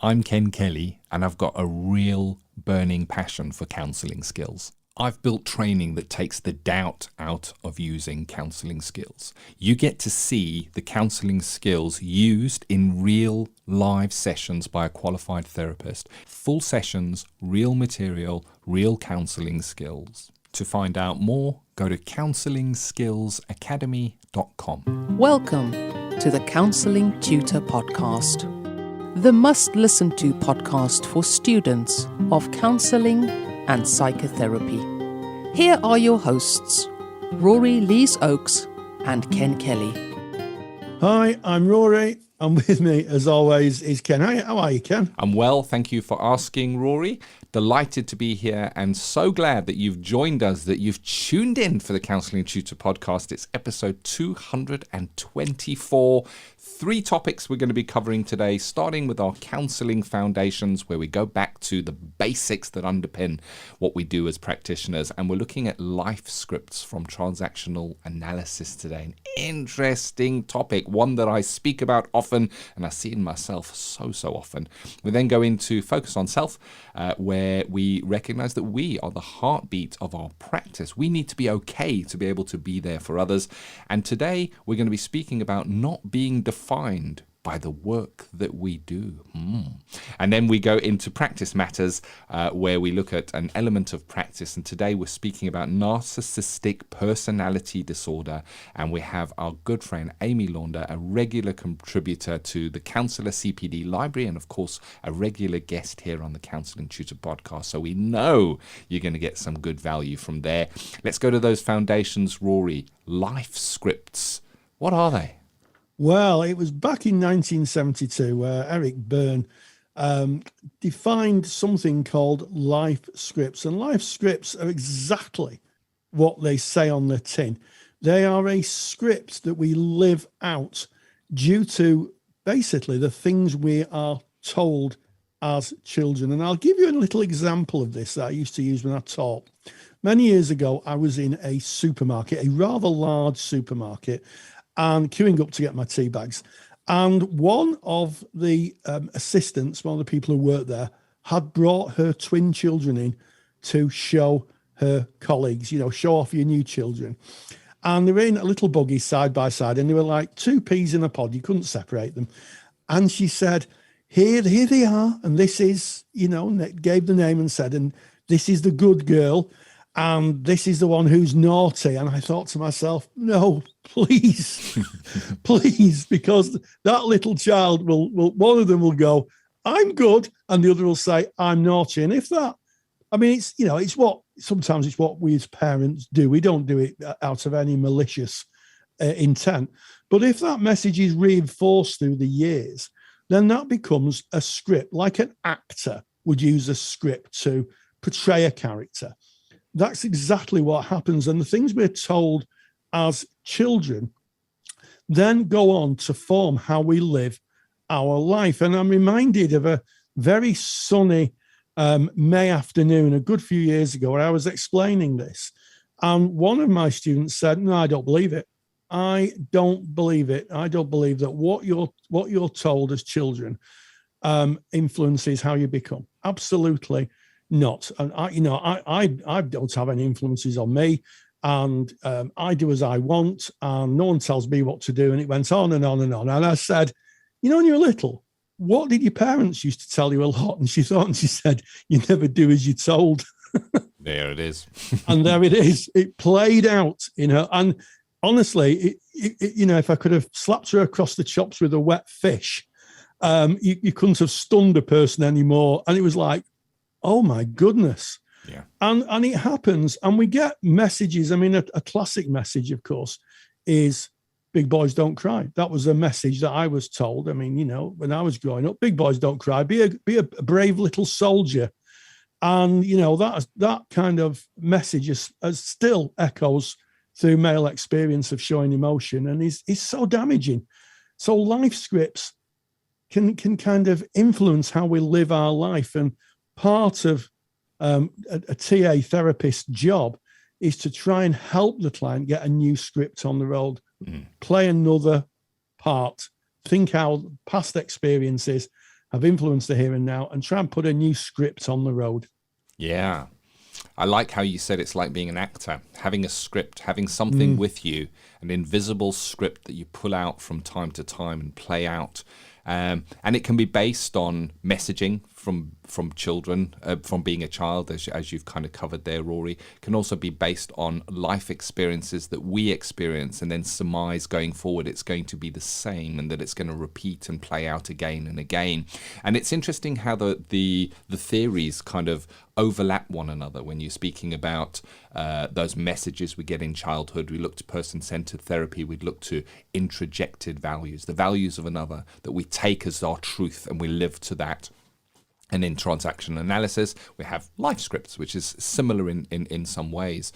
I'm Ken Kelly, and I've got a real burning passion for counselling skills. I've built training that takes the doubt out of using counselling skills. You get to see the counselling skills used in real live sessions by a qualified therapist. Full sessions, real material, real counselling skills. To find out more, go to counsellingskillsacademy.com. Welcome to the Counselling Tutor Podcast, the must-listen-to podcast for students of counselling and psychotherapy. Here are your hosts, Rory Lees-Oakes and Ken Kelly. Hi, I'm Rory, and with me, as always, is Ken. How are you, Ken? I'm well, thank you for asking, Rory. Delighted to be here and so glad that you've joined us, that you've tuned in for the Counselling Tutor Podcast. It's episode 224. 3 topics we're going to be covering today, starting with our Counselling Foundations, where we go back to the basics that underpin what we do as practitioners. And we're looking at life scripts from Transactional Analysis today. An interesting topic, one that I speak about often, and I see in myself so often. We then go into Focus on Self, where we recognize that we are the heartbeat of our practice. We need to be okay to be able to be there for others. And today we're going to be speaking about not being defined by the work that we do. And then we go into Practice Matters, where we look at an element of practice. And today we're speaking about narcissistic personality disorder. And we have our good friend Amy Launder, a regular contributor to the Counsellor CPD Library, and of course a regular guest here on the Counselling Tutor Podcast. So we know you're going to get some good value from there. Let's go to those foundations, Rory. Life scripts. What are they? Well, it was back in 1972 where Eric Byrne defined something called life scripts. And life scripts are exactly what they say on the tin. They are a script that we live out due to basically the things we are told as children. And I'll give you a little example of this that I used to use when I taught. Many years ago, I was in a supermarket, a rather large supermarket, and queuing up to get my tea bags. And one of the assistants, one of the people who worked there, had brought her twin children in to show her colleagues, show off your new children. And they were in a little buggy side by side, and they were like 2 peas in a pod. You couldn't separate them. And she said, here they are. And this is, gave the name and said, and this is the good girl. And this is the one who's naughty. And I thought to myself, no, please, please, because that little child will, one of them will go, I'm good. And the other will say, I'm naughty. And if that, sometimes it's what we as parents do. We don't do it out of any malicious intent. But if that message is reinforced through the years, then that becomes a script, like an actor would use a script to portray a character. That's exactly what happens. And the things we're told as children then go on to form how we live our life. And I'm reminded of a very sunny May afternoon a good few years ago where I was explaining this. And one of my students said, no, I don't believe it. I don't believe it. I don't believe that what you're told as children influences how you become. Absolutely not. And I don't have any influences on me, and I do as I want, and no one tells me what to do. And it went on and on and on. And I said, when you're little, what did your parents used to tell you a lot? And she said, you never do as you're told. There it is. And there it is. It played out, and honestly, if I could have slapped her across the chops with a wet fish, you couldn't have stunned a person anymore. And it was like, oh my goodness. Yeah. And it happens, and we get messages. A classic message, of course, is big boys don't cry. That was a message that I was told. When I was growing up, big boys don't cry. Be a brave little soldier. And, that kind of message is still echoes through male experience of showing emotion, and is so damaging. So life scripts can kind of influence how we live our life. And part of a TA therapist's job is to try and help the client get a new script on the road, play another part, think out past experiences, have influenced the here and now, and try and put a new script on the road. Yeah. I like how you said it's like being an actor, having a script, having something with you, an invisible script that you pull out from time to time and play out. And it can be based on messaging from children, from being a child, as you've kind of covered there, Rory. It can also be based on life experiences that we experience and then surmise going forward it's going to be the same and that it's going to repeat and play out again and again. And it's interesting how the theories kind of overlap one another when you're speaking about those messages we get in childhood. We look to person-centered therapy. We'd look to introjected values, the values of another that we take as our truth and we live to that. And in transactional analysis, we have life scripts, which is similar in some ways.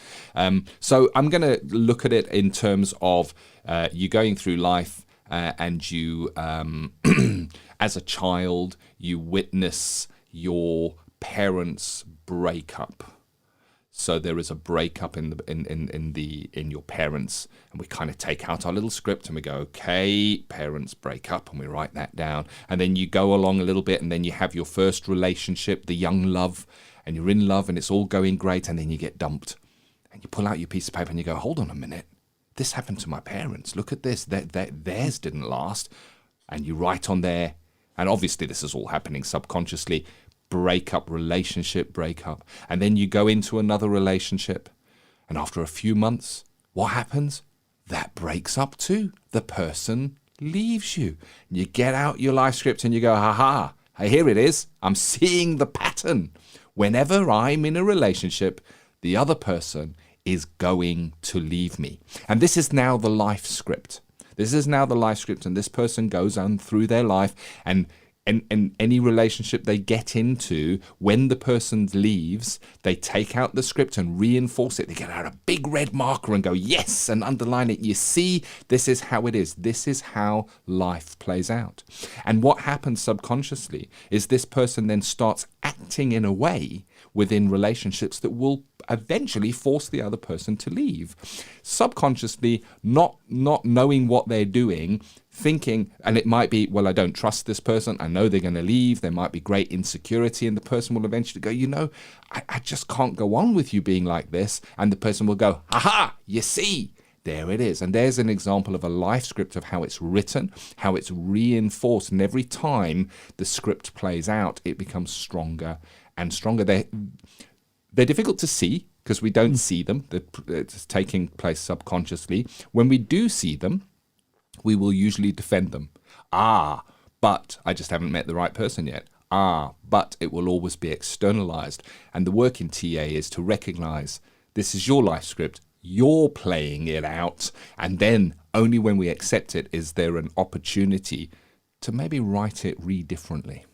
So I'm going to look at it in terms of you going through life and you, as a child, you witness your parents break up. So there is a breakup in your parents, and we kind of take out our little script and we go, okay, parents break up, and we write that down. And then you go along a little bit, and then you have your first relationship, the young love, and you're in love, and it's all going great, and then you get dumped, and you pull out your piece of paper and you go, hold on a minute, this happened to my parents. Look at this, theirs didn't last, and you write on there, and obviously this is all happening subconsciously. Breakup, relationship breakup, and then you go into another relationship, and after a few months, what happens? That breaks up too. The person leaves you. You get out your life script and you go, haha, here it is. I'm seeing the pattern. Whenever I'm in a relationship, the other person is going to leave me. And this is now the life script. This is now the life script, and this person goes on through their life, and any relationship they get into, when the person leaves, they take out the script and reinforce it. They get out a big red marker and go, yes, and underline it. You see, this is how it is. This is how life plays out. And what happens subconsciously is this person then starts acting in a way within relationships that will eventually force the other person to leave. Subconsciously, not knowing what they're doing, thinking, and it might be, well, I don't trust this person. I know they're going to leave. There might be great insecurity, and the person will eventually go, I just can't go on with you being like this. And the person will go, aha, you see, there it is. And there's an example of a life script of how it's written, how it's reinforced. And every time the script plays out, it becomes stronger and stronger. They're difficult to see because we don't see them. It's taking place subconsciously. When we do see them, we will usually defend them. But I just haven't met the right person yet. But it will always be externalized. And the work in TA is to recognize this is your life script. You're playing it out. And then only when we accept it is there an opportunity to maybe write it differently.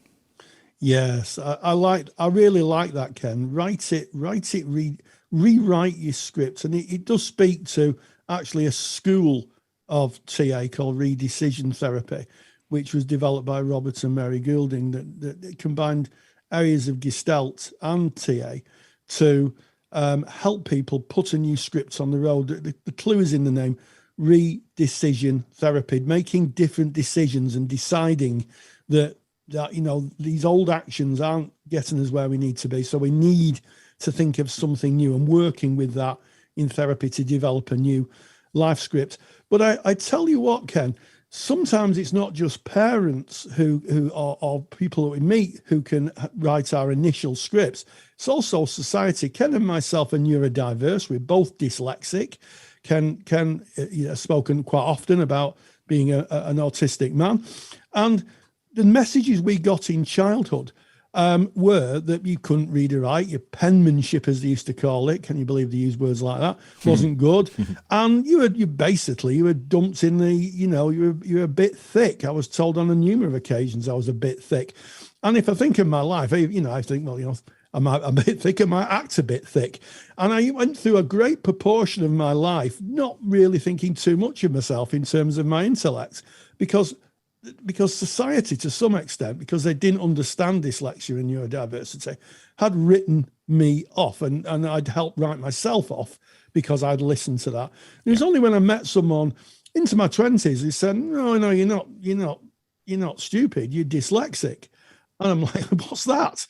Yes, I really like that, Ken. Write it, rewrite your script. And it does speak to actually a school of TA called redecision therapy, which was developed by Robert and Mary Goulding, that combined areas of Gestalt and TA to help people put a new script on the road. The clue is in the name, redecision therapy, making different decisions and deciding that these old actions aren't getting us where we need to be. So we need to think of something new, and working with that in therapy to develop a new life script. But I tell you what, Ken, sometimes it's not just parents who are people that we meet who can write our initial scripts. It's also society. Ken and myself are neurodiverse. We're both dyslexic. Ken spoken quite often about being an autistic man. And the messages we got in childhood were that you couldn't read or write. Your penmanship, as they used to call it, can you believe they use words like that, wasn't good. And you were dumped in the, you were a bit thick. I was told on a numerous occasions I was a bit thick. And if I think of my life, I think, well, I'm a bit thick, I might act a bit thick. And I went through a great proportion of my life not really thinking too much of myself in terms of my intellect, because society, to some extent, because they didn't understand dyslexia and neurodiversity, had written me off, and I'd helped write myself off because I'd listened to that. It was only when I met someone into my 20s who said, no, you're not stupid, you're dyslexic. And I'm like, what's that?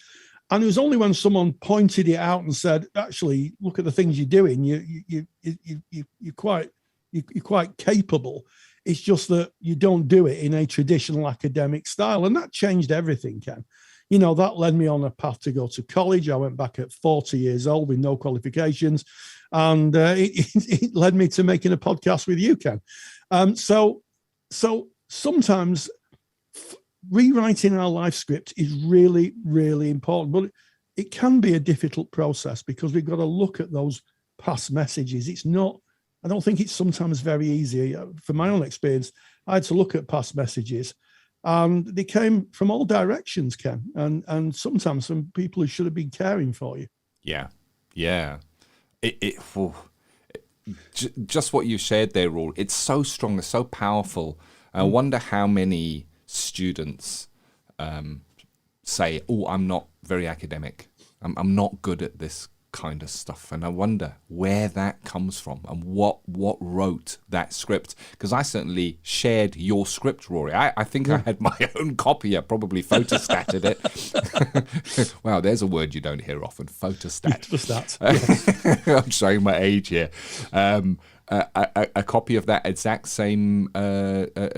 And it was only when someone pointed it out and said, actually, look at the things you're doing. You're quite capable. It's just that you don't do it in a traditional academic style. And that changed everything, Ken. You know, that led me on a path to go to college. I went back at 40 years old with no qualifications. And it led me to making a podcast with you, Ken. So sometimes rewriting our life script is really, really important, but it can be a difficult process because we've got to look at those past messages. I don't think it's sometimes very easy. From my own experience, I had to look at past messages and they came from all directions, Ken, and sometimes from people who should have been caring for you. Yeah. Just what you shared there, Rory, it's so strong, it's so powerful. I wonder how many students say, oh, I'm not very academic. I'm not good at this kind of stuff. And I wonder where that comes from and what wrote that script. Because I certainly shared your script, Rory. I think I had my own copy. I probably photostatted it. Wow, there's a word you don't hear often, photostat. Photostat. I'm showing my age here. A copy of that exact same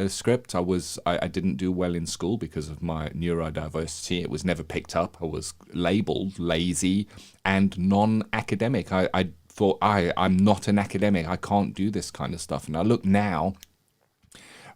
script. I didn't do well in school because of my neurodiversity. It was never picked up. I was labeled lazy and non-academic. I thought I'm not an academic. I can't do this kind of stuff. And I look now,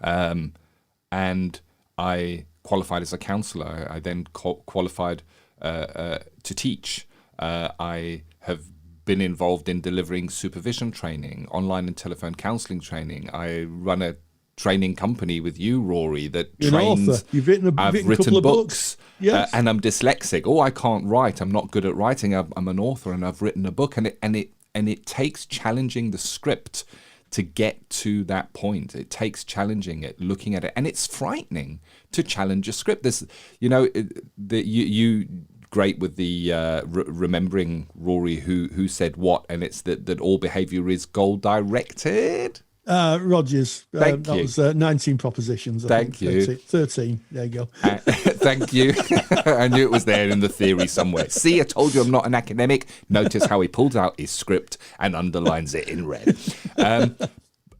and I qualified as a counsellor. I then qualified to teach. I have been involved in delivering supervision training, online and telephone counselling training. I run a training company with you, Rory, that trains. You've written I've written written couple of books, Yes. and I'm dyslexic. Oh, I can't write. I'm not good at writing. I'm an author, and I've written a book, and it takes challenging the script to get to that point. It takes challenging it, looking at it, and it's frightening to challenge a script. There's, you great with the remembering, Rory, who said what, and it's that all behaviour is goal directed. Rogers. Thank that you. was 19 propositions. Thank you. 13. There you go. Thank you. I knew it was there in the theory somewhere. See, I told you I'm not an academic. Notice how he pulls out his script and underlines it in red.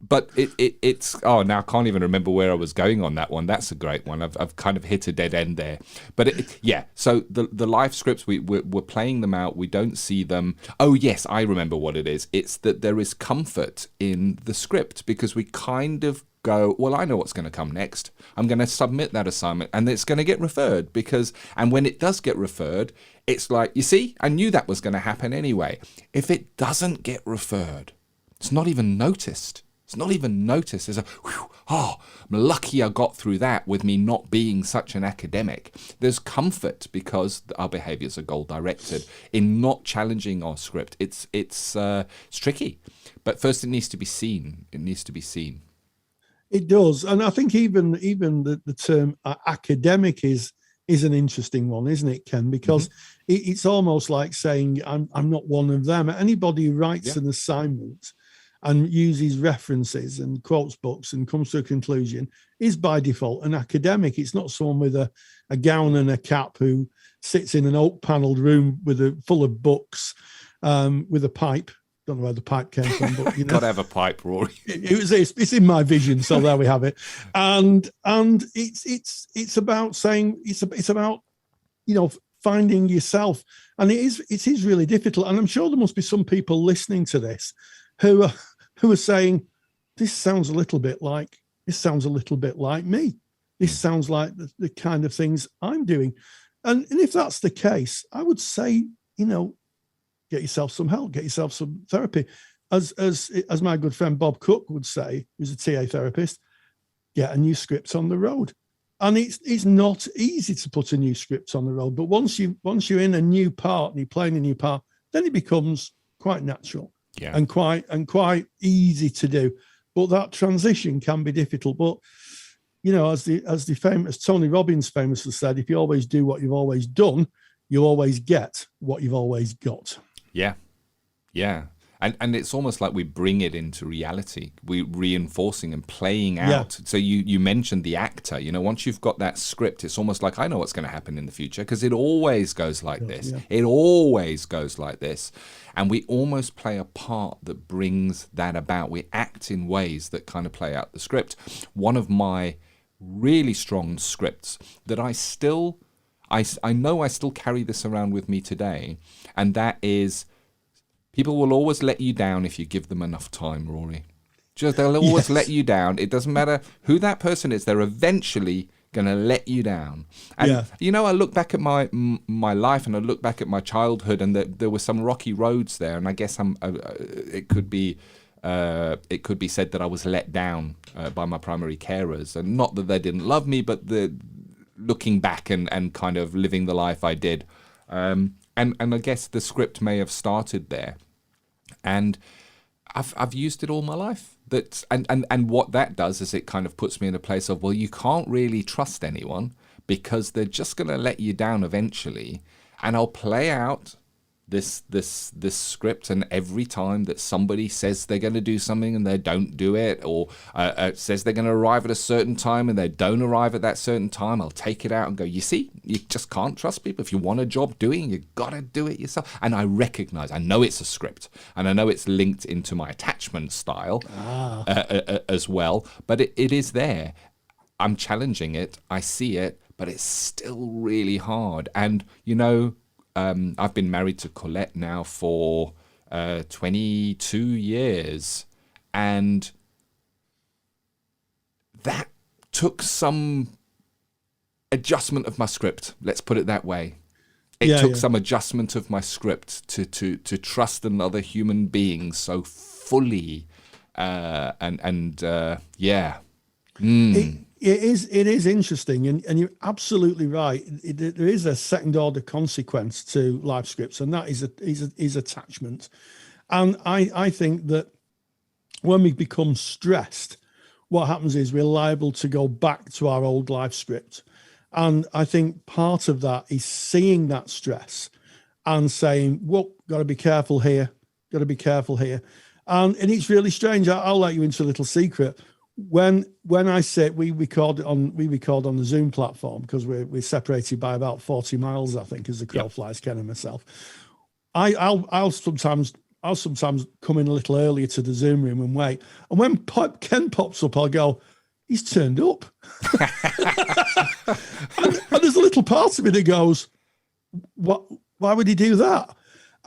But it's now I can't even remember where I was going on that one. That's a great one. I've kind of hit a dead end there. But so the life scripts, we're playing them out. We don't see them. Oh yes, I remember what it is. It's that there is comfort in the script because we kind of go, well, I know what's going to come next. I'm going to submit that assignment and it's going to get referred and when it does get referred, it's like, you see, I knew that was going to happen anyway. If it doesn't get referred, it's not even noticed. It's not even noticed. There's I'm lucky I got through that with me not being such an academic. There's comfort because our behaviours are goal-directed in not challenging our script. It's tricky. But first it needs to be seen. It needs to be seen. It does. And I think even the term academic is an interesting one, isn't it, Ken? Because it's almost like saying I'm not one of them. Anybody who writes an assignment and uses references and quotes books and comes to a conclusion is by default an academic. It's not someone with a gown and a cap who sits in an oak panelled room full of books with a pipe. Don't know where the pipe came from, but Gotta have a pipe, Rory. It's in my vision, so there we have it. And it's about saying it's about finding yourself, and it is really difficult. And I'm sure there must be some people listening to this who are saying, this sounds a little bit like me. This sounds like the kind of things I'm doing. And if that's the case, I would say, get yourself some help, get yourself some therapy. As my good friend Bob Cook would say, who's a TA therapist, get a new script on the road. And it's not easy to put a new script on the road, but once you're in a new part and you're playing a new part, then it becomes quite natural. Yeah. And quite easy to do, but that transition can be difficult. But as the famous Tony Robbins famously said, if you always do what you've always done, you'll always get what you've always got. Yeah. And it's almost like we bring it into reality. We reinforcing and playing Yeah. out. So you mentioned the actor. Once you've got that script, it's almost like I know what's going to happen in the future because it always goes like this. Yeah. It always goes like this. And we almost play a part that brings that about. We act in ways that kind of play out the script. One of my really strong scripts that I know I still carry this around with me today, and that is, people will always let you down if you give them enough time, Rory. They'll always let you down. It doesn't matter who that person is. They're eventually going to let you down. And, I look back at my life and I look back at my childhood, and there were some rocky roads there. And I guess it could be said that I was let down by my primary carers. And not that they didn't love me, but looking back and kind of living the life I did. And I guess the script may have started there, and I've used it all my life. And what that does is it kind of puts me in a place of, well, you can't really trust anyone because they're just going to let you down eventually. And I'll play out this script, and every time that somebody says they're going to do something and they don't do it, or says they're going to arrive at a certain time and they don't arrive at that certain time, I'll take it out and go, you see, you just can't trust people. If you want a job doing, you got to do it yourself. And I know it's a script, and I know it's linked into my attachment style as well, but it is there. I'm challenging it, I see it, but it's still really hard. And I've been married to Colette now for 22 years, and that took some adjustment of my script. Let's put it that way. It took some adjustment of my script to trust another human being so fully, It is interesting, and you're absolutely right. There is a second order consequence to life scripts, and that is attachment. And I think that when we become stressed, what happens is we're liable to go back to our old life script. And I think part of that is seeing that stress and saying, "Whoa, got to be careful here. Got to be careful here." And it's really strange. I'll let you into a little secret. When I say we record on the Zoom platform, because we're separated by about 40 miles, I think, as the crow flies, Ken and myself. I'll sometimes come in a little earlier to the Zoom room and wait. And when Ken pops up, I'll go, he's turned up. and there's a little part of me that goes, what? Why would he do that?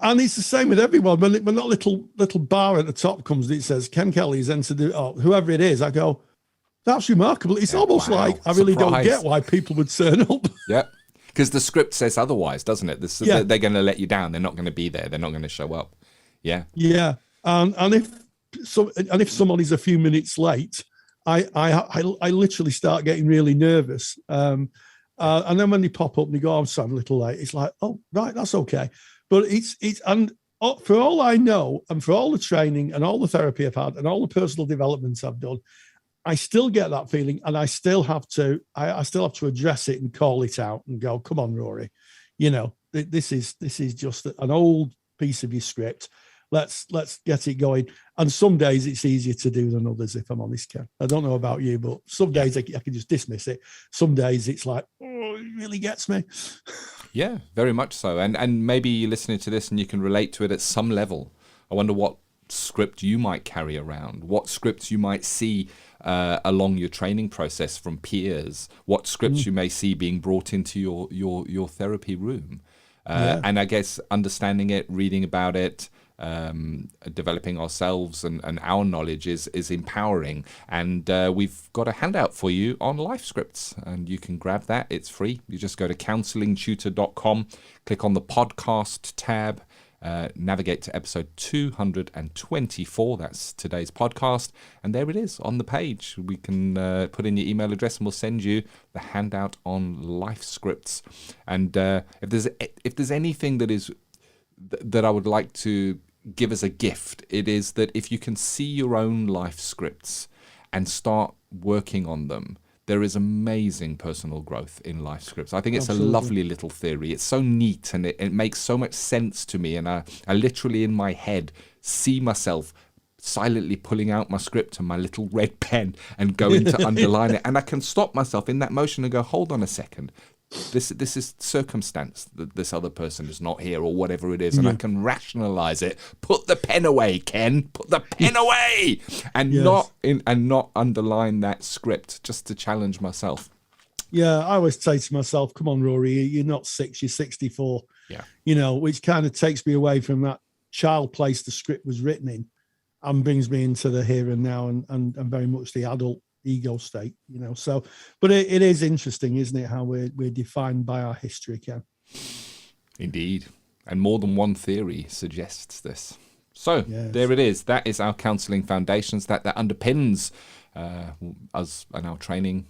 And it's the same with everyone. When that little bar at the top comes, it says Ken Kelly's entered, or whoever it is, I go, that's remarkable. It's almost like I really don't get why people would turn up. Yeah, because the script says otherwise, doesn't it? They're going to let you down. They're not going to be there. They're not going to show up. Yeah. Yeah. And if somebody's a few minutes late, I literally start getting really nervous. And then when they pop up and they go, I'm sorry, I'm a little late. It's like, oh, right, that's okay. But for all I know, and for all the training and all the therapy I've had and all the personal developments I've done, I still get that feeling, and I still have to address it and call it out and go, come on, Rory, this is just an old piece of your script. Let's get it going. And some days it's easier to do than others, if I'm honest, Ken. I don't know about you, but some days I can just dismiss it. Some days it's like, oh, it really gets me. Yeah, very much so. And maybe you're listening to this and you can relate to it at some level. I wonder what script you might carry around, what scripts you might see along your training process from peers, what scripts you may see being brought into your therapy room. And I guess understanding it, reading about it, developing ourselves and our knowledge is empowering. And we've got a handout for you on life scripts, and you can grab that. It's free. You just go to counsellingtutor.com, click on the podcast tab, navigate to episode 224. That's today's podcast, and there it is on the page. We can put in your email address and we'll send you the handout on life scripts. And if there's anything that I would like to give as a gift, it is that if you can see your own life scripts and start working on them, there is amazing personal growth in life scripts. I think it's Absolutely. A lovely little theory. It's so neat, and it makes so much sense to me. And I literally in my head see myself silently pulling out my script and my little red pen and going to underline it. And I can stop myself in that motion and go, hold on a second. This is circumstance that this other person is not here or whatever it is. And I can rationalize it. Put the pen away, Ken. Put the pen away. And not underline that script just to challenge myself. Yeah, I always say to myself, come on, Rory, you're not 6, you're 64. Yeah. You know, which kind of takes me away from that child place the script was written in and brings me into the here and now and very much the adult ego state, you know. So, but it is interesting, isn't it, how we're defined by our history, Ken? Indeed. And more than one theory suggests this. So there it is. That is our Counselling Foundations. That underpins us and our training,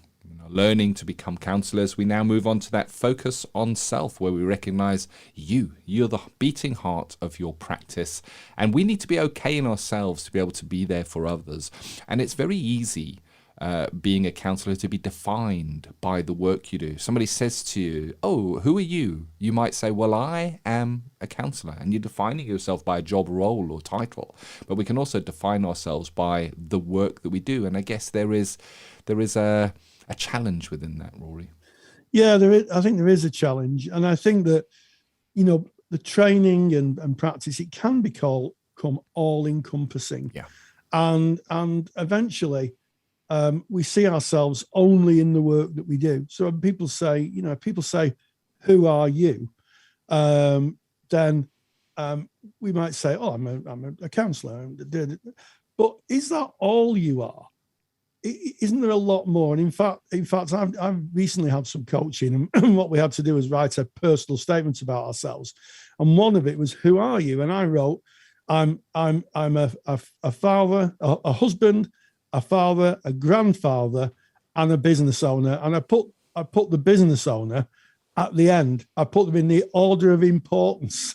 learning to become counsellors. We now move on to that focus on self, where we recognise you're the beating heart of your practice, and we need to be okay in ourselves to be able to be there for others. And it's very easy being a counsellor to be defined by the work you do. Somebody says to you, oh, who are you? You might say, well, I am a counsellor, and you're defining yourself by a job role or title. But we can also define ourselves by the work that we do. And I guess there is a challenge within that, Rory. Yeah, there is. I think there is a challenge. And I think that, the training and practice, it can become all encompassing. Yeah. And eventually we see ourselves only in the work that we do. So when people say, who are you? Then we might say, oh, I'm a counsellor. But is that all you are? Isn't there a lot more? And in fact, I've recently had some coaching, and what we had to do was write a personal statement about ourselves. And one of it was, "Who are you?" And I wrote, "I'm a father, a husband, a father, a grandfather, and a business owner." And I put the business owner at the end. I put them in the order of importance.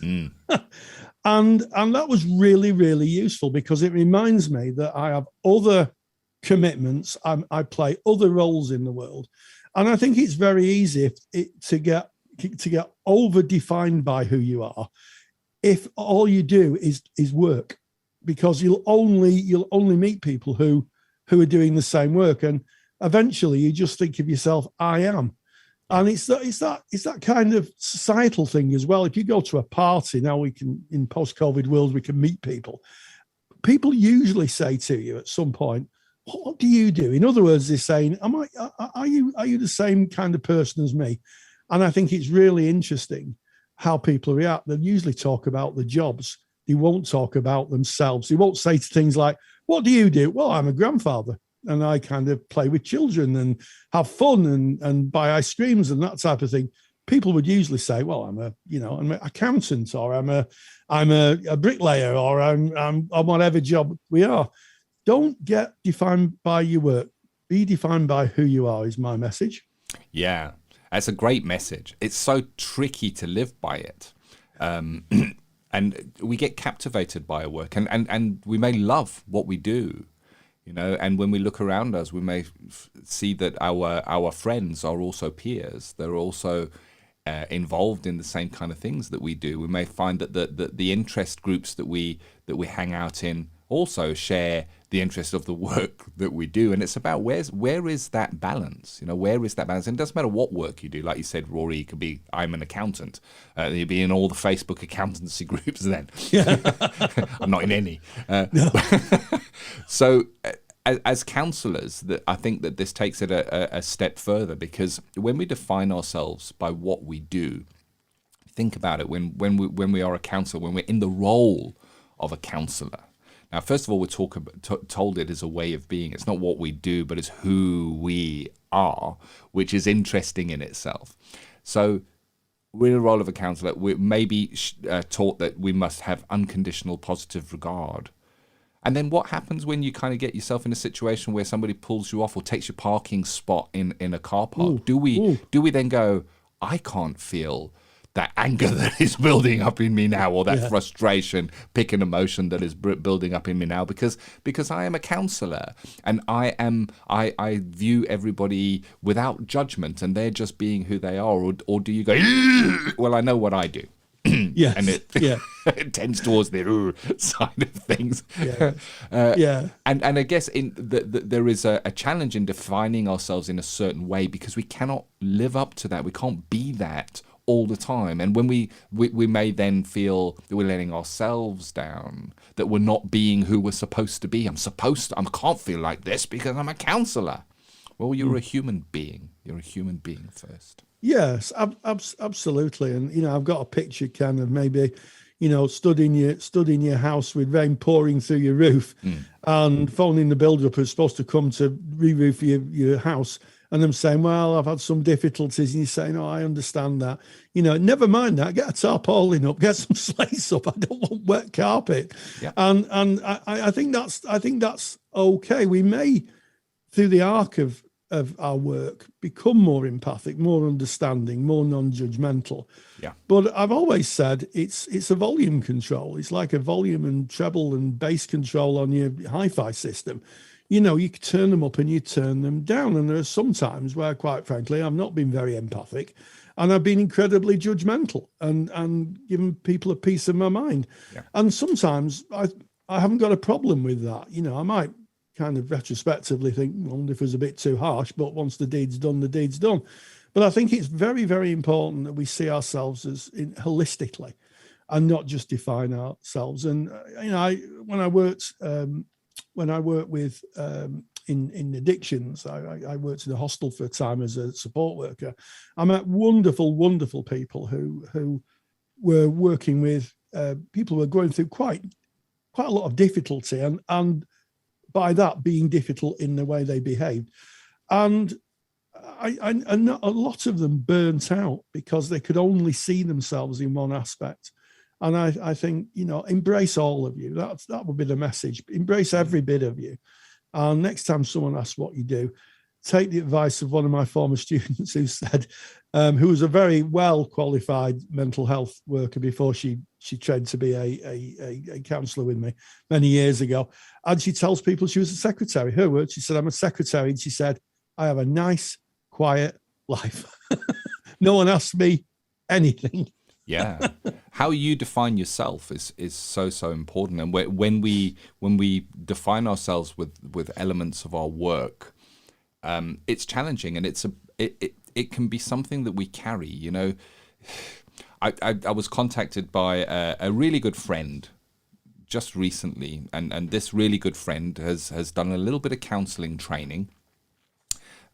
And that was really, really useful, because it reminds me that I have other commitments. I play other roles in the world, and I think it's very easy to get over defined by who you are if all you do is work, because you'll only meet people who are doing the same work, and eventually you just think of yourself, I am. And it's that kind of societal thing as well. If you go to a party now, we can, in post-COVID world, we can meet people. People usually say to you at some point, what do you do? In other words, they're saying, are you the same kind of person as me? And I think it's really interesting how people react. They usually talk about the jobs. They won't talk about themselves. They won't say things like, what do you do? Well, I'm a grandfather, and I kind of play with children and have fun and buy ice creams and that type of thing. People would usually say, well, I'm an accountant, or I'm a bricklayer, or I'm on whatever job we are. Don't get defined by your work. Be defined by who you are, is my message. Yeah, that's a great message. It's so tricky to live by it. And we get captivated by our work, and we may love what we do, and when we look around us, we may see that our friends are also peers. They're also involved in the same kind of things that we do. We may find that the interest groups that we hang out in also share the interest of the work that we do. And it's about where is that balance? Where is that balance? And it doesn't matter what work you do. Like you said, Rory, it could be, I'm an accountant. You'd be in all the Facebook accountancy groups then. I'm not in any. No. So as counsellors, I think that this takes it a step further, because when we define ourselves by what we do, think about it, when we are a counsellor, when we're in the role of a counsellor. Now, first of all, we're told it is a way of being. It's not what we do, but it's who we are, which is interesting in itself. So we're in the role of a counsellor. We're maybe taught that we must have unconditional positive regard. And then what happens when you kind of get yourself in a situation where somebody pulls you off or takes your parking spot in a car park? Do we then go, I can't feel that anger that is building up in me now, or that frustration, pick an emotion that is building up in me now, because I am a counsellor, and I view everybody without judgment, and they're just being who they are, or do you go, well, I know what I do. Yes. And it, it tends towards the side of things. And I guess there is a challenge in defining ourselves in a certain way, because we cannot live up to that. We can't be that all the time. And when we may then feel that we're letting ourselves down, that we're not being who we're supposed to be. I can't feel like this because I'm a counsellor. Well, you're a human being. You're a human being first. Yes, absolutely. And, I've got a picture kind of maybe, stood in your house with rain pouring through your roof and phoning the builder up who's supposed to come to re-roof your house, and them saying, well, I've had some difficulties, and you're saying, oh, I understand that. Never mind that, get a tarpaulin up, get some slates up. I don't want wet carpet. Yeah. And I think that's okay. We may, through the arc of our work, become more empathic, more understanding, more non-judgmental. Yeah. But I've always said it's a volume control. It's like a volume and treble and bass control on your hi-fi system. You can turn them up and you turn them down. And there are some times where, quite frankly, I've not been very empathic, and I've been incredibly judgmental and given people a piece of my mind. Yeah. And sometimes I haven't got a problem with that. I might kind of retrospectively think, I wonder if it was a bit too harsh, but once the deed's done, the deed's done. But I think it's very, very important that we see ourselves as holistically and not just define ourselves. And, when I worked with in addictions, I worked in a hostel for a time as a support worker. I met wonderful, wonderful people who were working with people who were going through quite a lot of difficulty, and by that being difficult in the way they behaved. And I know a lot of them burnt out because they could only see themselves in one aspect. And I think, embrace all of you. That would be the message. Embrace every bit of you. And next time someone asks what you do, take the advice of one of my former students who said, who was a very well qualified mental health worker before she trained to be a counsellor with me many years ago. And she tells people she was a secretary. Her words, she said, I'm a secretary. And she said, I have a nice, quiet life. No one asks me anything. Yeah, how you define yourself is so important. And when we define ourselves with elements of our work, it's challenging, and it can be something that we carry. I was contacted by a really good friend just recently, and this really good friend has done a little bit of counselling training,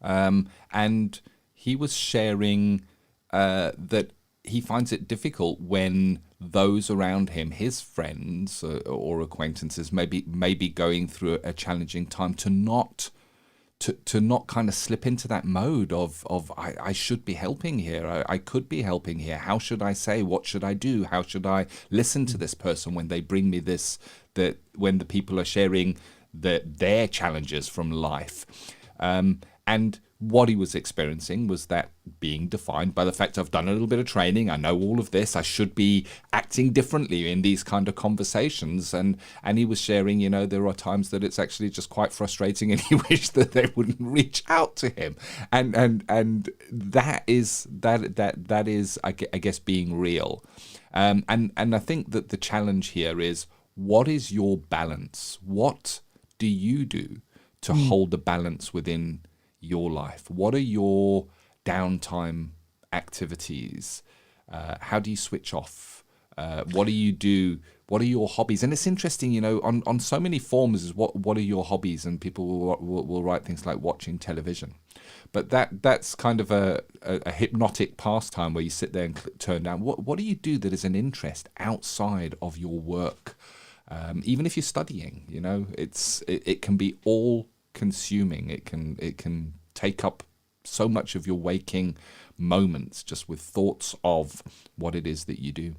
and he was sharing that he finds it difficult when those around him, his friends or acquaintances, may be going through a challenging time, to not kind of slip into that mode of I should be helping here, I could be helping here. How should I say? What should I do? How should I listen to this person when they bring me this? That when the people are sharing their challenges from life, and what he was experiencing was that being defined by the fact I've done a little bit of training, I know all of this, I should be acting differently in these kind of conversations. And he was sharing, there are times that it's actually just quite frustrating, and he wished that they wouldn't reach out to him. And that is I guess being real. And I think that the challenge here is, what is your balance? What do you do to hold the balance within your life? What are your downtime activities? How do you switch off? What do you do? What are your hobbies? And it's interesting, on so many forms is what are your hobbies? And people will write things like watching television. But that's kind of a hypnotic pastime where you sit there and turn down. What do you do that is an interest outside of your work? Even if you're studying, it can be all consuming. It can take up so much of your waking moments just with thoughts of what it is that you do.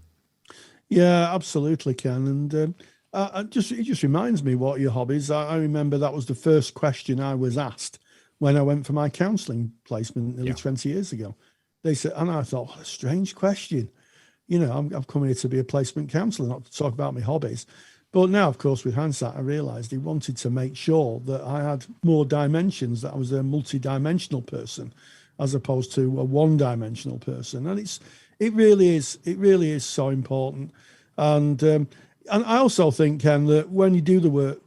Yeah, absolutely, Ken. And it just reminds me, what are your hobbies? I remember that was the first question I was asked when I went for my counselling placement nearly 20 years ago. They said, and I thought, what a strange question. I've come here to be a placement counsellor, not to talk about my hobbies. But now, of course, with hindsight, I realised he wanted to make sure that I had more dimensions, that I was a multi-dimensional person, as opposed to a one-dimensional person. And It really is. It really is so important. And I also think, Ken, that when you do the work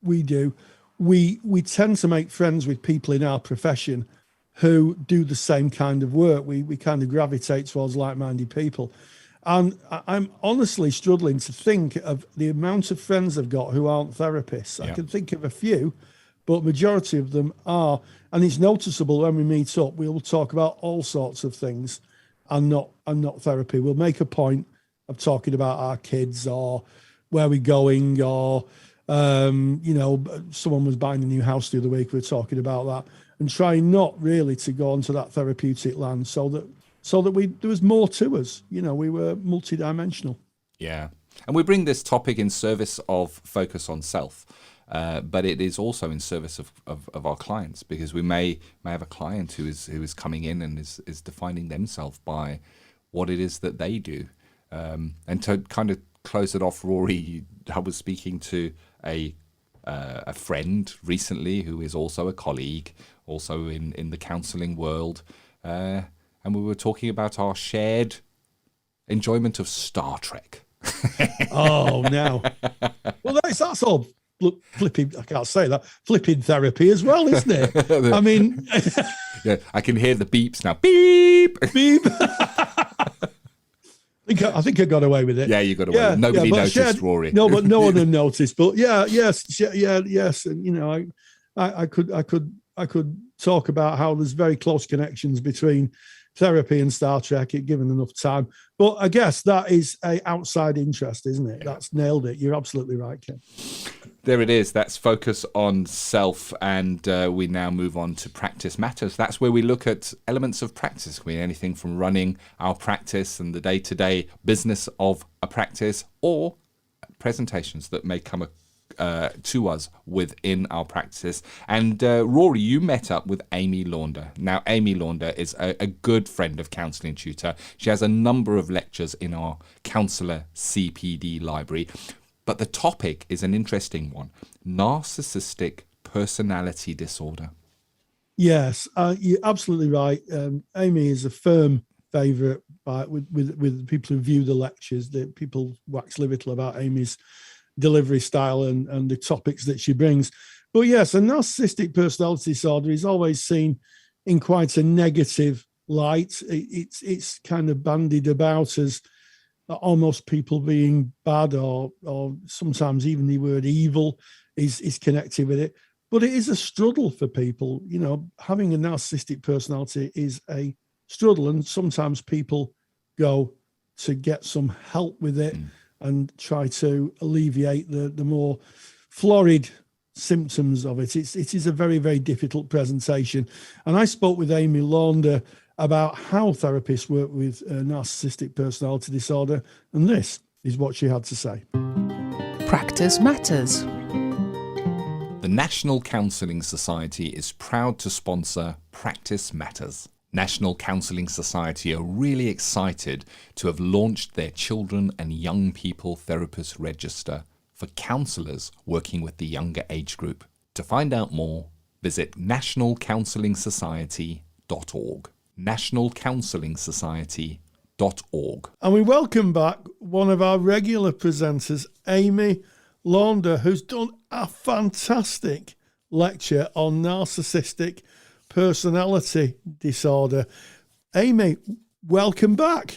we do, we tend to make friends with people in our profession who do the same kind of work. We kind of gravitate towards like-minded people. And I'm honestly struggling to think of the amount of friends I've got who aren't therapists. I can think of a few, but majority of them are. And it's noticeable when we meet up, we'll talk about all sorts of things and not therapy. We'll make a point of talking about our kids or where we're going, or someone was buying a new house the other week. We were talking about that, and trying not really to go onto that therapeutic land, so that there was more to us. We were multidimensional. Yeah, and we bring this topic in service of focus on self, but it is also in service of our clients, because we may have a client who is coming in and is defining themselves by what it is that they do. And to kind of close it off, Rory, I was speaking to a friend recently who is also a colleague, also in the counselling world, and we were talking about our shared enjoyment of Star Trek. Oh, no. Well, that's all flipping, I can't say that, flipping therapy as well, isn't it? I mean... Yeah, I can hear the beeps now. Beep! Beep! I think I got away with it. Yeah, you got away with it. Nobody noticed, Rory. No, but no one had noticed. But yes. And, I could talk about how there's very close connections between therapy and Star Trek, given enough time. But I guess that is a outside interest, isn't it? Yeah. That's nailed it. You're absolutely right, Ken. There it is. That's focus on self. And we now move on to practice matters. That's where we look at elements of practice. We anything from running our practice and the day-to-day business of a practice, or presentations that may come to us within our practice. And Rory, you met up with Amy Launder. Now, Amy Launder is a good friend of Counselling Tutor. She has a number of lectures in our Counsellor CPD library. But the topic is an interesting one: narcissistic personality disorder. Yes, you're absolutely right. Amy is a firm favourite with people who view the lectures. That people wax lyrical about Amy's delivery style and the topics that she brings. But yes, a narcissistic personality disorder is always seen in quite a negative light. It's kind of bandied about as almost people being bad, or sometimes even the word evil is connected with it. But it is a struggle for people. Having a narcissistic personality is a struggle, and sometimes people go to get some help with it and try to alleviate the more florid symptoms of it. It is a very, very difficult presentation. And I spoke with Amy Launder about how therapists work with narcissistic personality disorder, and this is what she had to say. Practice matters. The National Counselling Society is proud to sponsor Practice Matters. National Counselling Society are really excited to have launched their Children and Young People Therapist Register for counsellors working with the younger age group. To find out more, visit nationalcounsellingsociety.org. nationalcounsellingsociety.org. And we welcome back one of our regular presenters, Amy Launder, who's done a fantastic lecture on narcissistic personality disorder. Amy, welcome back.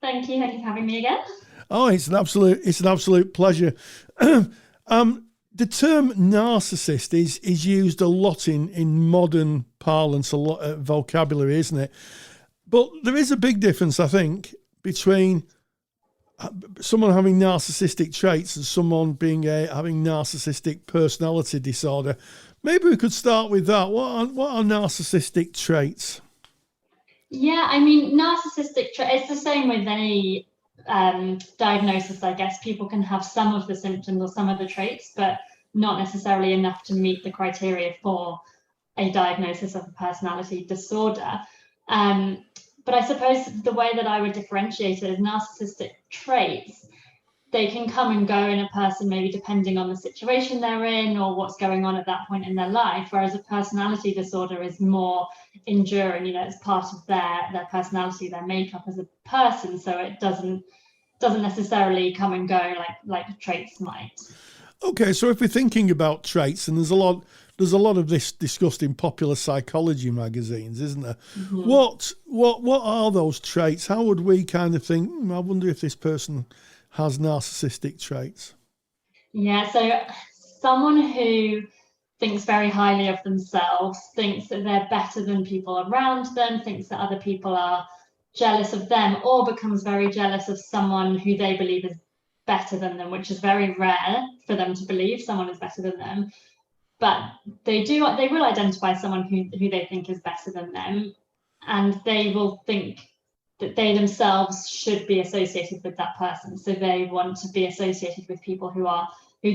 Thank you for having me again. Oh, it's an absolute pleasure. The term narcissist is used a lot in modern parlance, a lot of vocabulary, isn't it? But there is a big difference, I think, between someone having narcissistic traits and someone having narcissistic personality disorder. Maybe we could start with that. What are narcissistic traits? Yeah, I mean, narcissistic it's the same with any diagnosis, I guess. People can have some of the symptoms or some of the traits, but not necessarily enough to meet the criteria for a diagnosis of a personality disorder. But I suppose the way that I would differentiate it is narcissistic traits. they can come and go in a person, maybe depending on the situation they're in or what's going on at that point in their life, whereas a personality disorder is more enduring. It's part of their personality, their makeup as a person, so it doesn't necessarily come and go like traits might. Okay, so if we're thinking about traits, and there's a lot of this discussed in popular psychology magazines, isn't there? Mm-hmm. What are those traits? How would we kind of think, I wonder if this person has narcissistic traits? Yeah, so someone who thinks very highly of themselves, thinks that they're better than people around them, thinks that other people are jealous of them, or becomes very jealous of someone who they believe is better than them, which is very rare for them to believe someone is better than them. But they will identify someone who they think is better than them, and they will think that they themselves should be associated with that person. So they want to be associated with people who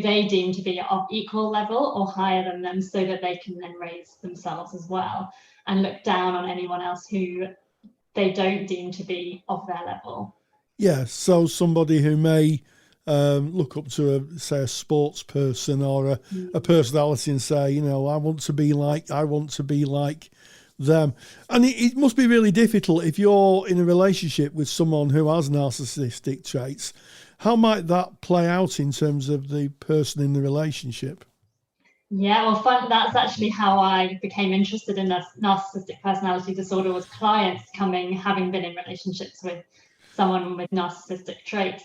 they deem to be of equal level or higher than them, so that they can then raise themselves as well and look down on anyone else who they don't deem to be of their level. Yeah, so somebody who may look up to a sports person or a personality and say, I want to be like them. And it must be really difficult if you're in a relationship with someone who has narcissistic traits. How might that play out in terms of the person in the relationship? Yeah, well, that's actually how I became interested in narcissistic personality disorder, was clients having been in relationships with someone with narcissistic traits.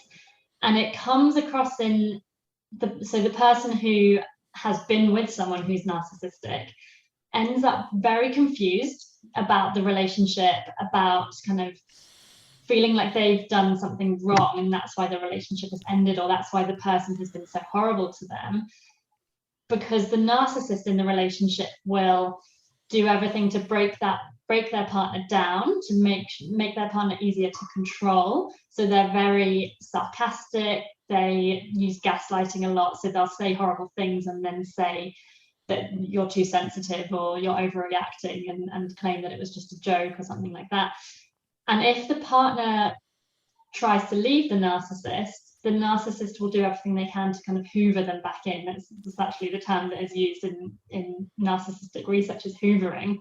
And it comes across in the person who has been with someone who's narcissistic ends up very confused about the relationship, about kind of feeling like they've done something wrong, and that's why the relationship has ended, or that's why the person has been so horrible to them. Because the narcissist in the relationship will do everything to break their partner down, to make their partner easier to control. So they're very sarcastic. They use gaslighting a lot. So they'll say horrible things and then say that you're too sensitive or you're overreacting, and claim that it was just a joke or something like that. And if the partner tries to leave the narcissist will do everything they can to kind of hoover them back in. That's actually the term that is used in narcissistic research, is hoovering.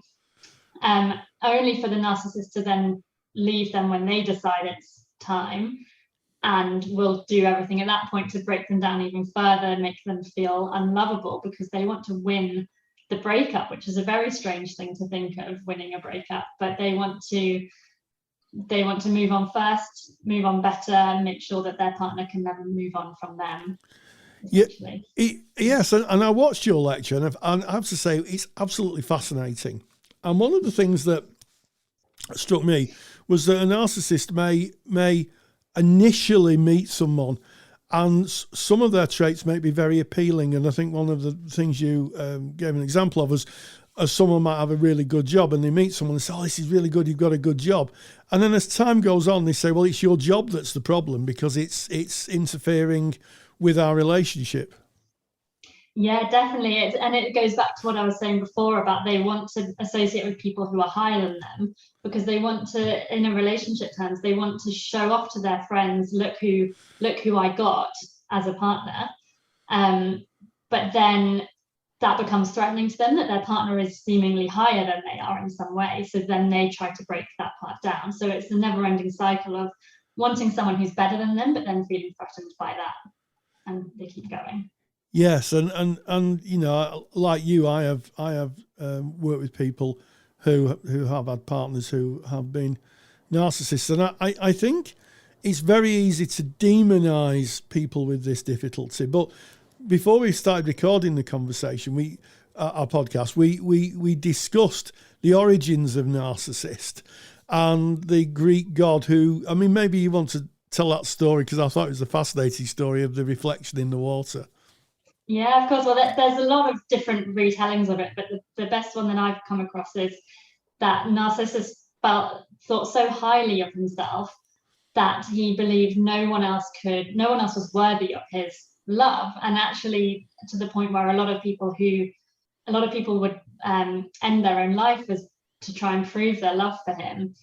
Only for the narcissist to then leave them when they decide it's time, and will do everything at that point to break them down even further, make them feel unlovable, because they want to win the breakup, which is a very strange thing to think of, winning a breakup. But they want to move on first, move on better, and make sure that their partner can never move on from them. Yeah, yes, and I watched your lecture, and I have to say it's absolutely fascinating. And one of the things that struck me was that a narcissist may initially meet someone, and some of their traits may be very appealing. And I think one of the things you gave an example of was, someone might have a really good job, and they meet someone and say, "Oh, this is really good, you've got a good job." And then as time goes on, they say, "Well, it's your job that's the problem, because it's interfering with our relationship." Yeah, definitely. And it goes back to what I was saying before about they want to associate with people who are higher than them, because they want to, in a relationship terms, they want to show off to their friends, look who I got as a partner. But then that becomes threatening to them, that their partner is seemingly higher than they are in some way. So then they try to break that part down. So it's a never-ending cycle of wanting someone who's better than them, but then feeling threatened by that, and they keep going. Yes, and like you, I have worked with people who have had partners who have been narcissists, and I think it's very easy to demonize people with this difficulty. But before we started recording the conversation, our podcast, we discussed the origins of narcissist and the Greek god who, I mean, maybe you want to tell that story, because I thought it was a fascinating story of the reflection in the water. Yeah, of course. Well, there's a lot of different retellings of it, but the best one that I've come across is that Narcissus thought so highly of himself that he believed no one else was worthy of his love, and actually to the point where a lot of people would end their own life as to try and prove their love for him.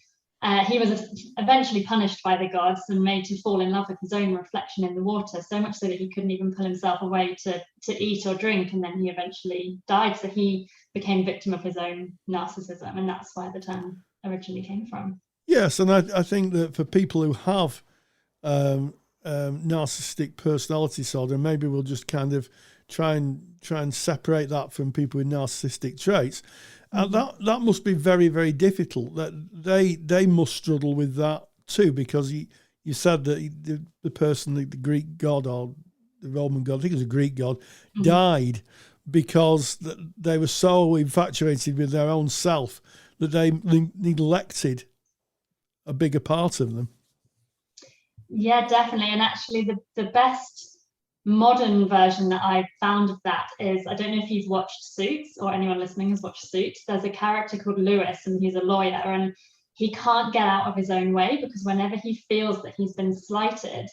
He was eventually punished by the gods and made to fall in love with his own reflection in the water, so much so that he couldn't even pull himself away to eat or drink, and then he eventually died. So he became victim of his own narcissism, and that's where the term originally came from. Yes, and I think that for people who have narcissistic personality disorder, maybe we'll just kind of try and separate that from people with narcissistic traits. And that must be very, very difficult. That they must struggle with that too, because you said that the person, the Greek god or the Roman god, I think it was a Greek god, died because they were so infatuated with their own self that they neglected a bigger part of them. Yeah, definitely. And actually the best modern version that I found of that is, I don't know if you've watched Suits, or anyone listening has watched Suits. There's a character called Lewis, and he's a lawyer, and he can't get out of his own way, because whenever he feels that he's been slighted,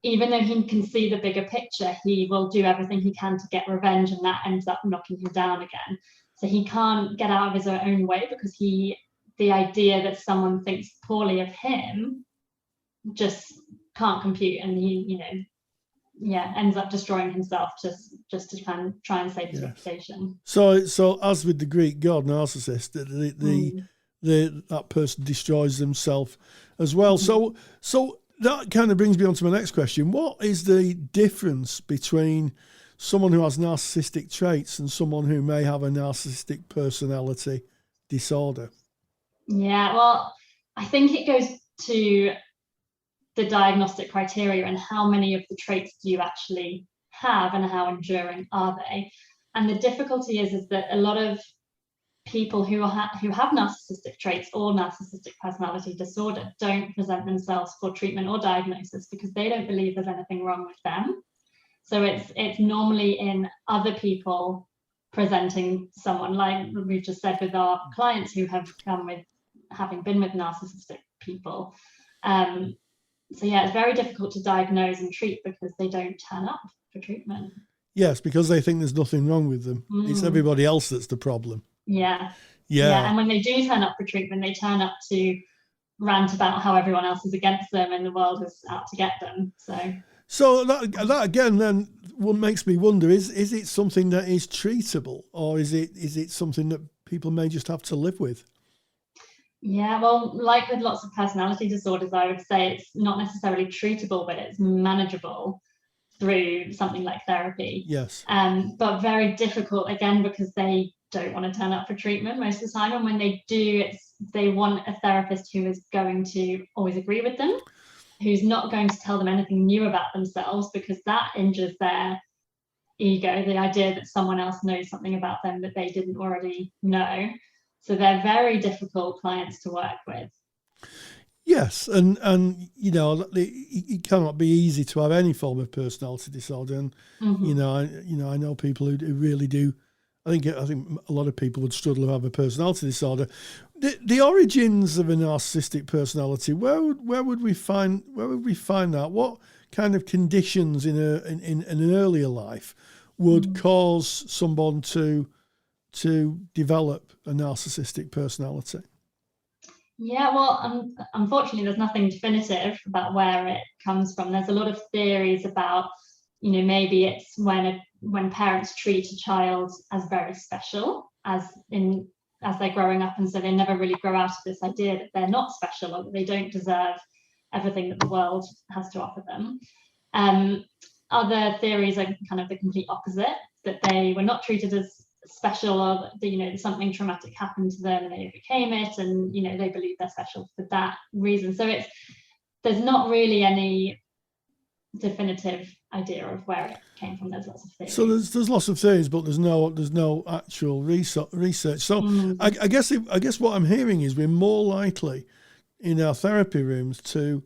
even though he can see the bigger picture, he will do everything he can to get revenge, and that ends up knocking him down again. So he can't get out of his own way, because the idea that someone thinks poorly of him just can't compute, and he, ends up destroying himself just to try and save his reputation. So as with the Greek god narcissist, that person destroys themselves as well. So that kind of brings me on to my next question. What is the difference between someone who has narcissistic traits and someone who may have a narcissistic personality disorder? Yeah, well, I think it goes to the diagnostic criteria and how many of the traits do you actually have and how enduring are they. And the difficulty is that a lot of people who have narcissistic traits or narcissistic personality disorder don't present themselves for treatment or diagnosis because they don't believe there's anything wrong with them. So it's normally in other people presenting someone, like we've just said with our clients who have come with having been with narcissistic people. So yeah, it's very difficult to diagnose and treat because they don't turn up for treatment. Yes, because they think there's nothing wrong with them. It's everybody else that's the problem. Yeah. And when they do turn up for treatment, they turn up to rant about how everyone else is against them and the world is out to get them. So that again then what makes me wonder is it something that is treatable, or is it something that people may just have to live with? Yeah, well, like with lots of personality disorders, I would say it's not necessarily treatable, but it's manageable through something like therapy. Yes. But very difficult, again, because they don't want to turn up for treatment most of the time. And when they do, they want a therapist who is going to always agree with them, who's not going to tell them anything new about themselves, because that injures their ego, the idea that someone else knows something about them that they didn't already know. So they're very difficult clients to work with. Yes, and it cannot be easy to have any form of personality disorder. And I know people who really do. I think a lot of people would struggle to have a personality disorder. The origins of a narcissistic personality, where would we find that? What kind of conditions in an earlier life would cause someone to develop a narcissistic personality? Yeah, well, unfortunately, there's nothing definitive about where it comes from. There's a lot of theories about, maybe it's when parents treat a child as very special, as they're growing up, and so they never really grow out of this idea that they're not special or that they don't deserve everything that the world has to offer them. Other theories are kind of the complete opposite, that they were not treated as special, or something traumatic happened to them and they became it, and they believe they're special for that reason. So there's not really any definitive idea of where it came from. There's lots of theories. So there's lots of theories, but there's no actual research. So I guess what I'm hearing is we're more likely in our therapy rooms to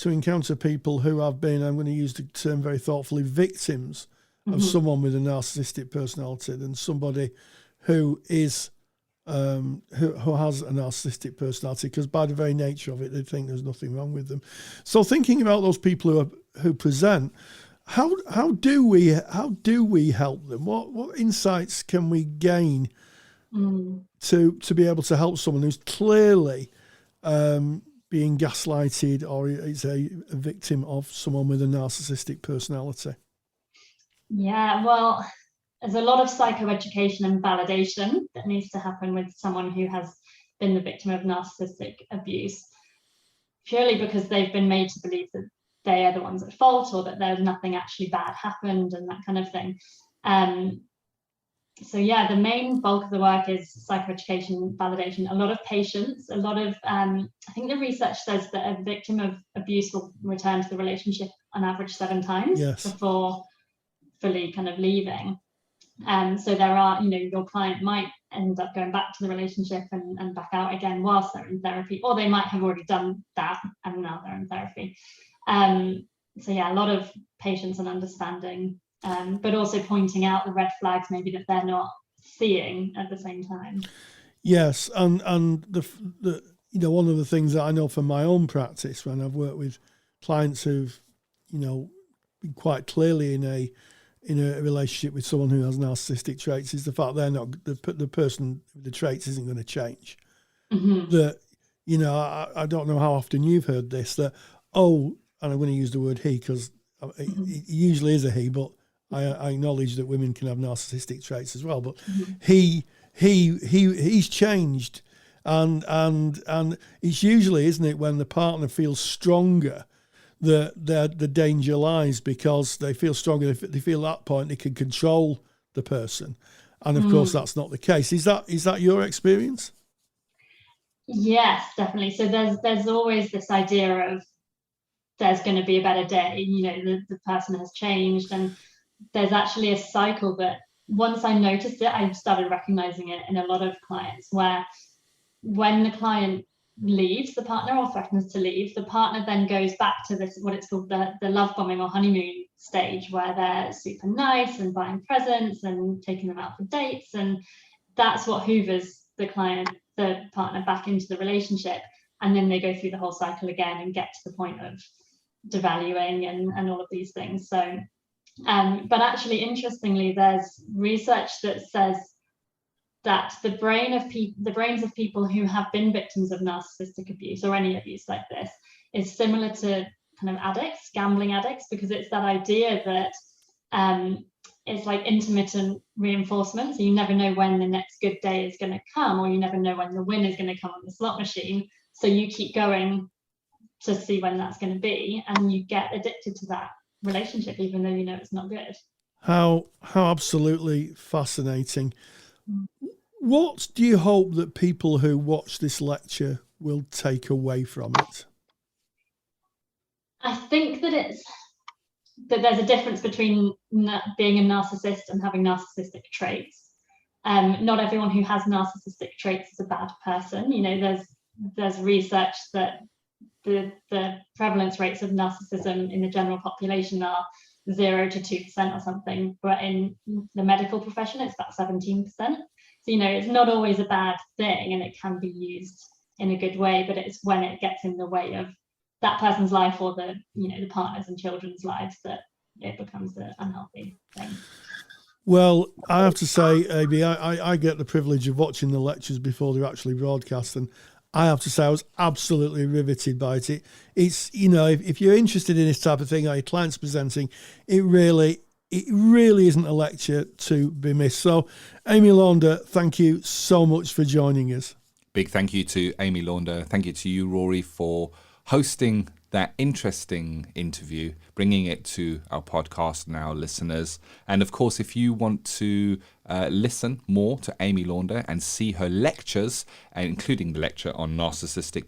encounter people who have been, I'm going to use the term very thoughtfully, victims of someone with a narcissistic personality than somebody who is who has a narcissistic personality, because by the very nature of it, they think there's nothing wrong with them. So thinking about those people who present, how do we help them? What insights can we gain to be able to help someone who's clearly being gaslighted or is a victim of someone with a narcissistic personality? Yeah, well, there's a lot of psychoeducation and validation that needs to happen with someone who has been the victim of narcissistic abuse, purely because they've been made to believe that they are the ones at fault or that there's nothing actually bad happened and that kind of thing. So yeah, the main bulk of the work is psychoeducation, validation, a lot of patience, a lot of, I think the research says that a victim of abuse will return to the relationship on average 7 times before fully kind of leaving. So there are, your client might end up going back to the relationship and back out again whilst they're in therapy, or they might have already done that and now they're in therapy. So yeah, a lot of patience and understanding, but also pointing out the red flags maybe that they're not seeing at the same time. Yes, and the one of the things that I know from my own practice when I've worked with clients who've been quite clearly in a relationship with someone who has narcissistic traits is the fact they're not the person with the traits isn't going to change. Mm-hmm. That I don't know how often you've heard this, that and I'm going to use the word he because it usually is a he, but I acknowledge that women can have narcissistic traits as well. But he's changed, and it's usually, isn't it, when the partner feels stronger the danger lies, because they feel stronger. They feel at that point they can control the person, and of course that's not the case. Is that your experience? Yes, definitely. So there's always this idea of there's going to be a better day. The person has changed, and there's actually a cycle that once I noticed it, I started recognizing it in a lot of clients, where when the client leaves the partner or threatens to leave, the partner then goes back to this, what it's called the love bombing or honeymoon stage, where they're super nice and buying presents and taking them out for dates, and that's what hoovers the partner back into the relationship, and then they go through the whole cycle again and get to the point of devaluing and all of these things. So but actually, interestingly, there's research that says that the brains of people who have been victims of narcissistic abuse or any abuse like this is similar to kind of addicts, gambling addicts, because it's that idea that it's like intermittent reinforcement. So you never know when the next good day is going to come, or you never know when the win is going to come on the slot machine. So you keep going to see when that's going to be, and you get addicted to that relationship, even though it's not good. How absolutely fascinating. What do you hope that people who watch this lecture will take away from it? I think that there's a difference between being a narcissist and having narcissistic traits. Not everyone who has narcissistic traits is a bad person. There's research that the prevalence rates of narcissism in the general population are 0 to 2% or something, but in the medical profession it's about 17%. So it's not always a bad thing, and it can be used in a good way, but it's when it gets in the way of that person's life or the partners and children's lives that it becomes an unhealthy thing. Well, I have to say, Amy, I get the privilege of watching the lectures before they're actually broadcast, and I have to say I was absolutely riveted by it. It's if you're interested in this type of thing, or your clients presenting, it really isn't a lecture to be missed. So, Amy Launder, thank you so much for joining us. Big thank you to Amy Launder. Thank you to you, Rory, for hosting that interesting interview, bringing it to our podcast and our listeners. And of course, if you want to listen more to Amy Launder and see her lectures, including the lecture on narcissistic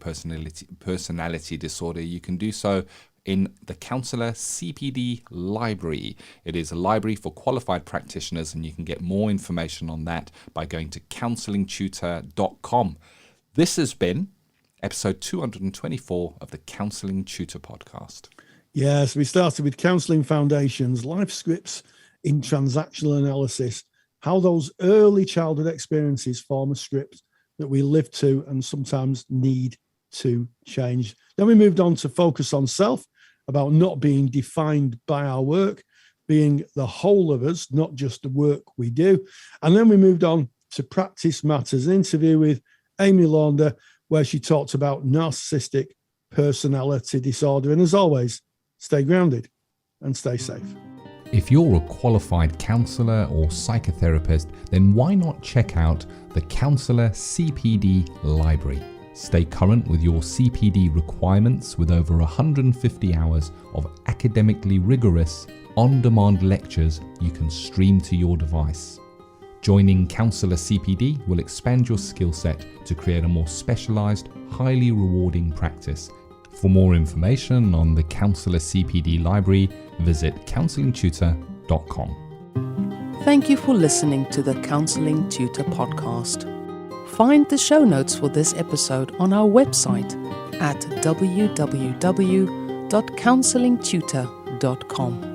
personality disorder, you can do so in the Counsellor CPD Library. It is a library for qualified practitioners, and you can get more information on that by going to counsellingtutor.com. This has been episode 224 of the Counselling Tutor Podcast. Yes, we started with Counselling Foundations, life scripts in transactional analysis, how those early childhood experiences form a script that we live to and sometimes need to change. Then we moved on to focus on self, about not being defined by our work, being the whole of us, not just the work we do. And then we moved on to practice matters, an interview with Amy Launder, where she talked about narcissistic personality disorder. And as always, stay grounded and stay safe. If you're a qualified counsellor or psychotherapist, then why not check out the Counsellor CPD Library? Stay current with your CPD requirements with over 150 hours of academically rigorous, on-demand lectures you can stream to your device. Joining Counselor CPD will expand your skill set to create a more specialised, highly rewarding practice. For more information on the Counselor CPD Library, visit counsellingtutor.com. Thank you for listening to the Counselling Tutor Podcast. Find the show notes for this episode on our website at www.counsellingtutor.com.